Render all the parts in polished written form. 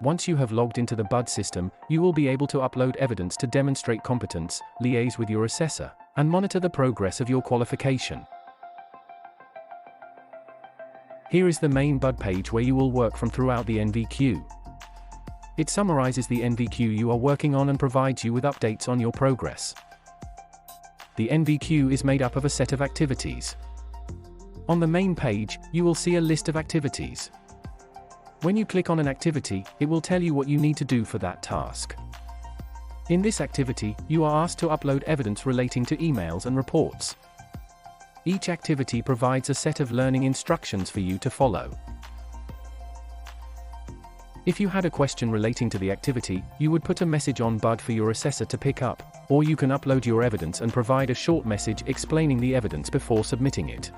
Once you have logged into the BUD system, you will be able to upload evidence to demonstrate competence, liaise with your assessor, and monitor the progress of your qualification. Here is the main BUD page where you will work from throughout the NVQ. It summarizes the NVQ you are working on and provides you with updates on your progress. The NVQ is made up of a set of activities. On the main page, you will see a list of activities. When you click on an activity, it will tell you what you need to do for that task. In this activity, you are asked to upload evidence relating to emails and reports. Each activity provides a set of learning instructions for you to follow. If you had a question relating to the activity, you would put a message on BUD for your assessor to pick up, or you can upload your evidence and provide a short message explaining the evidence before submitting it.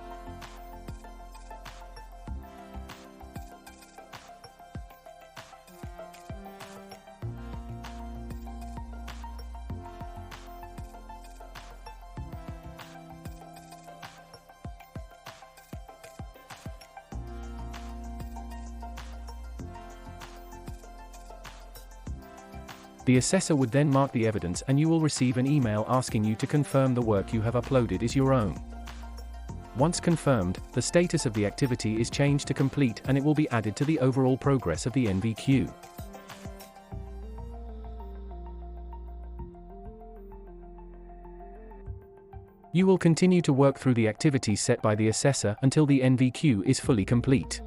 The assessor would then mark the evidence and you will receive an email asking you to confirm the work you have uploaded is your own. Once confirmed, the status of the activity is changed to complete and it will be added to the overall progress of the NVQ. You will continue to work through the activities set by the assessor until the NVQ is fully complete.